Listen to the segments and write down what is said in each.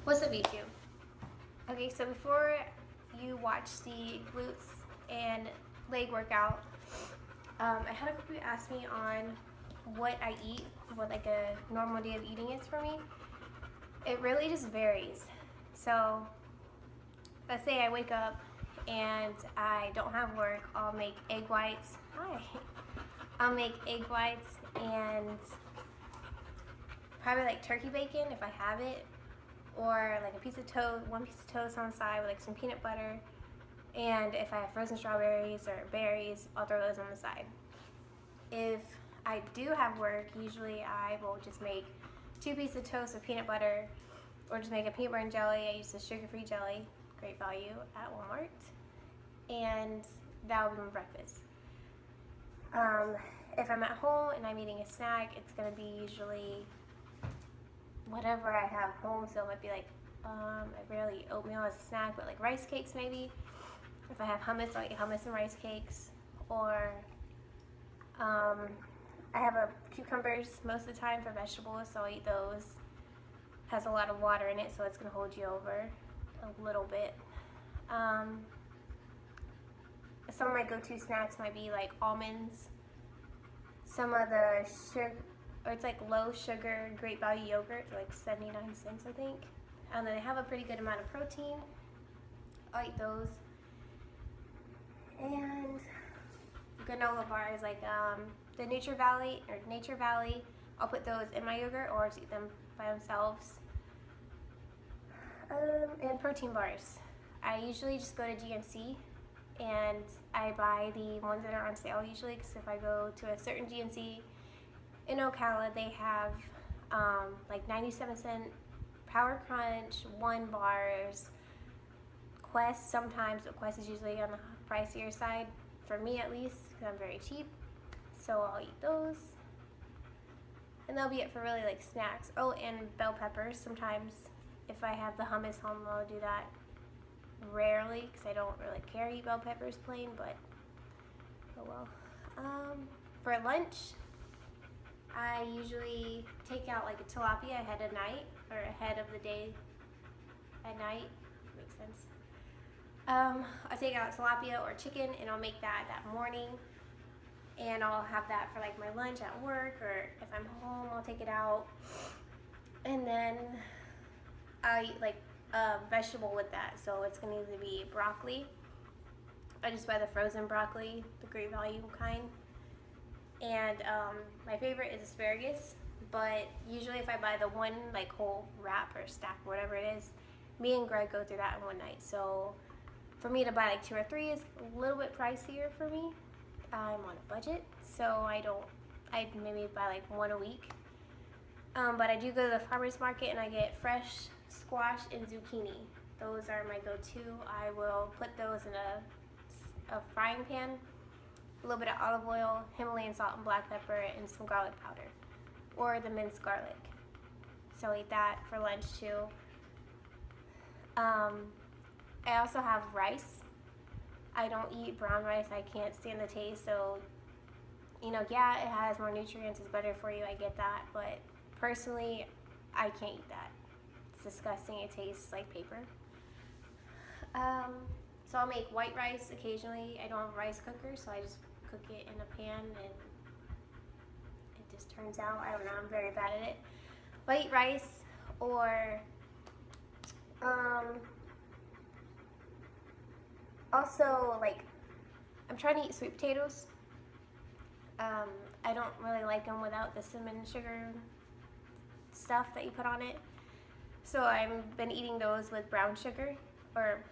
What's up, YouTube? Okay, so before you watch the glutes and leg workout, I had a couple people ask me on what I eat, what like a normal day of eating is for me. It really just varies. So let's say I wake up and I don't have work, I'll make egg whites. I'll make egg whites and probably like turkey bacon if I have it, or like a piece of toast, one piece of toast on the side with like some peanut butter, and if I have frozen strawberries or berries, I'll throw those on the side. If I do have work, usually I will just make 2 pieces of toast with peanut butter, or just make a peanut butter and jelly. I use the sugar-free jelly, great value at Walmart, and that will be my breakfast. If I'm at home and I'm eating a snack, it's going to be usually whatever I have home. So it might be like, I rarely eat oatmeal as a snack, but like rice cakes maybe. If I have hummus, I'll eat hummus and rice cakes. Or I have cucumbers most of the time for vegetables, so I'll eat those. Has a lot of water in it, so it's going to hold you over a little bit. Some of my go-to snacks might be like almonds, some of the sugar, or it's like low sugar, great value yogurt, like 79 cents I think. And then they have a pretty good amount of protein. I'll eat those. And granola bars, like the Nature Valley, I'll put those in my yogurt or just eat them by themselves. And protein bars. I usually just go to GNC and I buy the ones that are on sale usually, because if I go to a certain GNC in Ocala, they have like 97-cent Power Crunch, 1 bars, Quest sometimes, but Quest is usually on the pricier side, for me at least, because I'm very cheap. So I'll eat those. And that'll be it for really like snacks. Oh, and bell peppers sometimes. If I have the hummus home, I'll do that. Rarely, because I don't really care to eat bell peppers plain, but oh well. For lunch, I usually take out like a tilapia ahead of night, or ahead of the day at night. Makes sense. I'll take out tilapia or chicken and I'll make that morning, and I'll have that for like my lunch at work, or if I'm home I'll take it out. And then I'll eat like a vegetable with that, so it's going to either be broccoli. I just buy the frozen broccoli, the great value kind. And my favorite is asparagus, but usually if I buy the one like whole wrap or stack, whatever it is, me and Greg go through that in one night. So for me to buy like 2 or 3 is a little bit pricier for me. I'm on a budget, so I maybe buy like 1 a week. But I do go to the farmer's market and I get fresh squash and zucchini. Those are my go-to. I will put those in a frying pan, a little bit of olive oil, Himalayan salt and black pepper, and some garlic powder, or the minced garlic. So I'll eat that for lunch too. I also have rice. I don't eat brown rice. I can't stand the taste. So, yeah, it has more nutrients. It's better for you. I get that. But personally, I can't eat that. It's disgusting. It tastes like paper. So I'll make white rice occasionally. I don't have a rice cooker, so I just cook it in a pan and it just turns out, I don't know, I'm very bad at it. White rice, or also like, I'm trying to eat sweet potatoes. I don't really like them without the cinnamon sugar stuff that you put on it. So I've been eating those with brown sugar or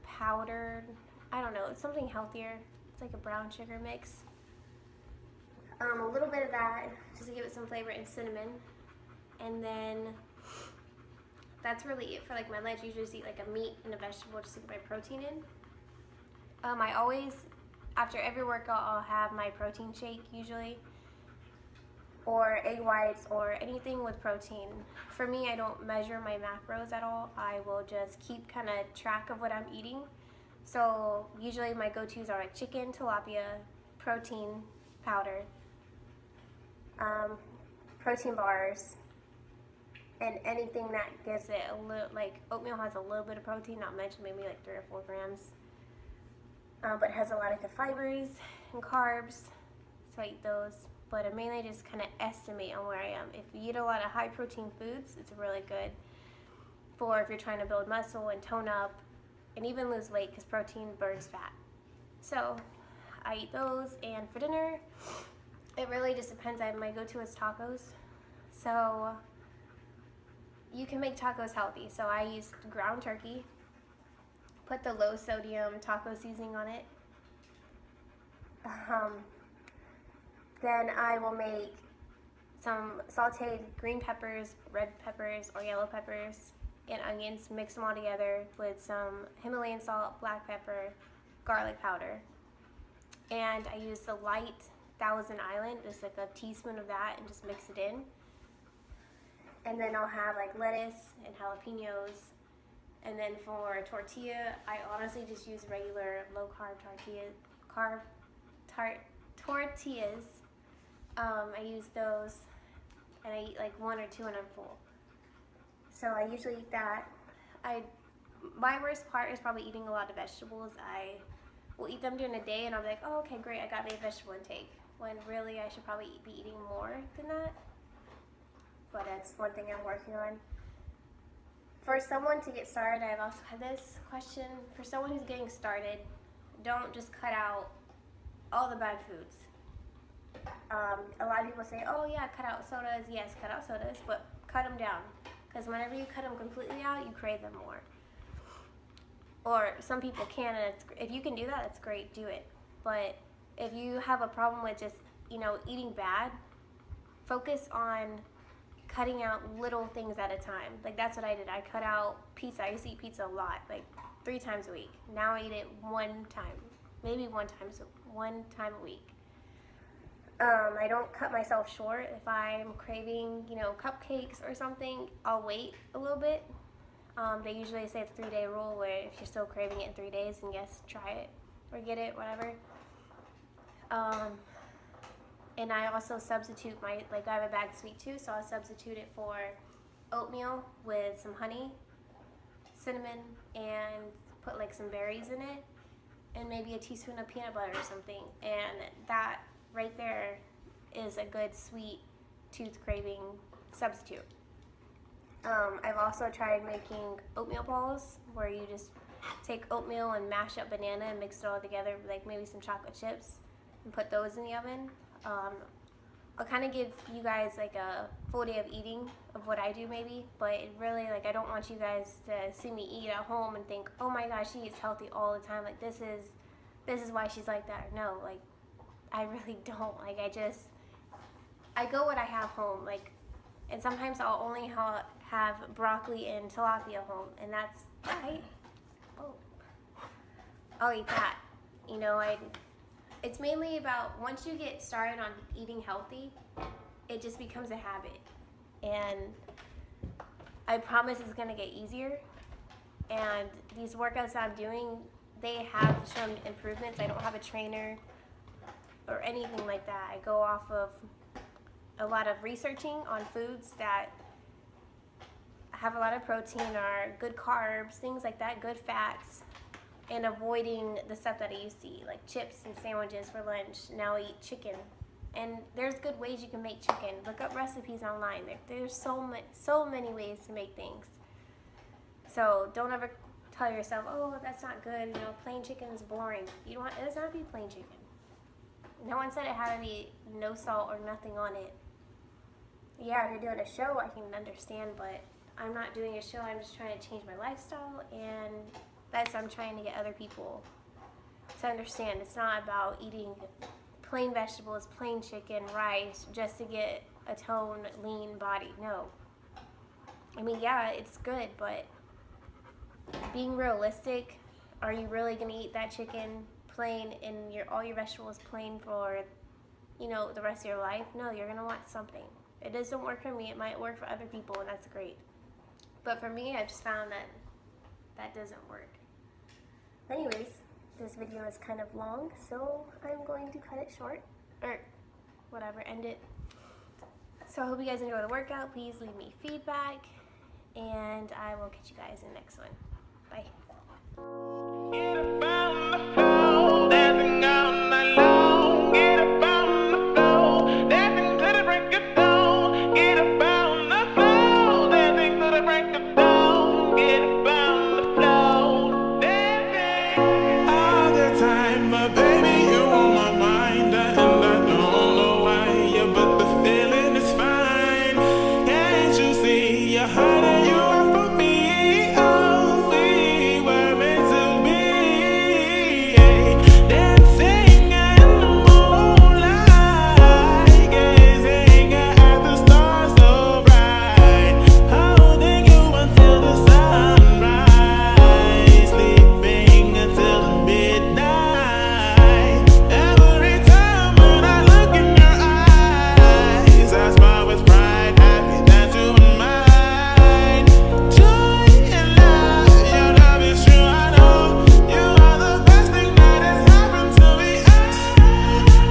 powdered, I don't know, it's something healthier. It's like a brown sugar mix. A little bit of that just to give it some flavor, and cinnamon. And then that's really it for like my lunch. I usually just eat like a meat and a vegetable just to get my protein in. I always, after every workout, I'll have my protein shake usually, or egg whites, or anything with protein. For me, I don't measure my macros at all. I will just keep kind of track of what I'm eating. So usually my go-tos are like chicken, tilapia, protein powder, protein bars, and anything that gives it a little, like oatmeal has a little bit of protein, not much, maybe like 3 or 4 grams, but it has a lot of the fibers and carbs, so I eat those. But I mainly just kind of estimate on where I am. If you eat a lot of high protein foods, it's really good for if you're trying to build muscle and tone up and even lose weight, because protein burns fat. So I eat those, and for dinner, it really just depends. My go-to is tacos. So you can make tacos healthy. So I use ground turkey, put the low sodium taco seasoning on it. Then I will make some sauteed green peppers, red peppers, or yellow peppers, and onions, mix them all together with some Himalayan salt, black pepper, garlic powder. And I use the light Thousand Island, just like a teaspoon of that, and just mix it in. And then I'll have like lettuce and jalapenos. And then for tortilla, I honestly just use regular low carb tortillas. I use those, and I eat like 1 or 2 and I'm full. So I usually eat that. My worst part is probably eating a lot of vegetables. I will eat them during the day, and I'll be like, oh, okay, great, I got my vegetable intake. When really I should probably be eating more than that. But that's one thing I'm working on. For someone to get started, I've also had this question. For someone who's getting started, don't just cut out all the bad foods. A lot of people say, oh yeah, cut out sodas. Yes, cut out sodas, but cut them down. Because whenever you cut them completely out, you crave them more. Or some people can, and if you can do that, that's great, do it. But if you have a problem with just, eating bad, focus on cutting out little things at a time. Like that's what I did. I cut out pizza. I used to eat pizza a lot, like 3 times a week. Now I eat it 1 time, maybe one time a week. I don't cut myself short. If I'm craving, cupcakes or something, I'll wait a little bit. They usually say it's a 3-day rule, where if you're still craving it in 3 days, then yes, try it or get it, whatever. And I also substitute I have a bagged sweet too, so I'll substitute it for oatmeal with some honey, cinnamon, and put like some berries in it, and maybe a teaspoon of peanut butter or something. And that right there is a good sweet tooth craving substitute. I've also tried making oatmeal balls, where you just take oatmeal and mash up banana and mix it all together with like maybe some chocolate chips and put those in the oven. I'll kind of give you guys like a full day of eating of what I do maybe, but it really, I don't want you guys to see me eat at home and think, oh my gosh, she eats healthy all the time, like this is why she's like that. No, I really don't. I go what I have home, and sometimes I'll only have broccoli and tilapia home, and that's right. I'll eat that. It's mainly about, once you get started on eating healthy, it just becomes a habit. And I promise it's gonna get easier. And these workouts I'm doing, they have shown improvements. I don't have a trainer or anything like that. I go off of a lot of researching on foods that have a lot of protein, or good carbs, things like that, good fats, and avoiding the stuff that I used to eat, like chips and sandwiches for lunch. Now I eat chicken. And there's good ways you can make chicken. Look up recipes online. There's so many ways to make things. So don't ever tell yourself, oh, that's not good, plain chicken is boring. It does not have to be plain chicken. No one said it had to be no salt or nothing on it. Yeah, if you're doing a show, I can understand, but I'm not doing a show. I'm just trying to change my lifestyle, and I'm trying to get other people to understand. It's not about eating plain vegetables, plain chicken, rice, just to get a toned, lean body. No. Yeah, it's good, but being realistic, are you really going to eat that chicken plain and all your vegetables plain for, the rest of your life? No, you're going to want something. It doesn't work for me. It might work for other people, and that's great. But for me, I just found that doesn't work. Anyways, this video is kind of long, so I'm going to cut it short, or whatever, end it. So I hope you guys enjoy the workout. Please leave me feedback, and I will catch you guys in the next one. Bye. Get up on the floor, dancing all night long. Get up on the floor, dancing to the break of dawn. Get up on the floor, dancing to the break of dawn. Get up on the floor, dancing all the time, my baby, you on my mind, and I don't know why, yeah, but the feeling is fine. Can't you see you're hiding you are for me? Oh, we were meant to be, dancing in the moonlight, gazing at the stars so bright, holding you until the sunrise, sleeping until the midnight. Every time when I look in your eyes, I smile with pride, happy that you're mine. Joy and love, your love is true, I know. You are the best thing that has happened to me.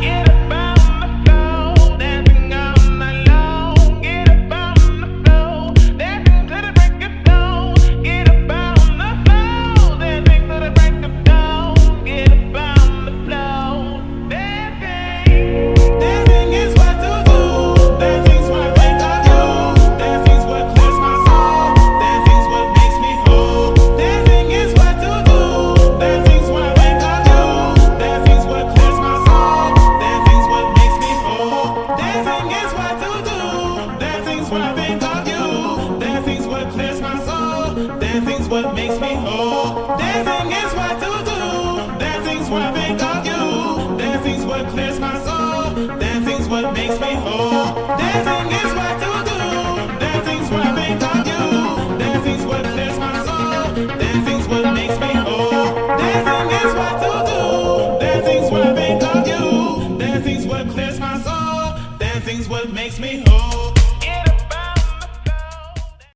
Get up on the floor, dancing all night long. Get up on the floor, dancing to the break of dawn. Get up on the floor, dancing to the break of dawn. Get up on the floor, dancing. Dancing is what to do. Dancing's what I think of you. Dancing's what clears my soul. Dancing's what makes me whole. Dancing is what to do. Dancing's what I think of you. Dancing's what clears my soul. Dancing's what makes me whole. Dancing is what to do. Dancing's what I think of you. Dancing's what clears my soul. Dancing's what makes me whole. Dancing is what to do. Dancing's what I think of you. Dancing's what clears my soul. Dancing's what makes me whole. Dancing is what to do. Dancing's what I think of you. Dancing's what clears my soul. Dancing's what makes me whole. Dancing is what to do. Dancing's what I think of you. Dancing's what clears my soul. Dancing's what makes me whole.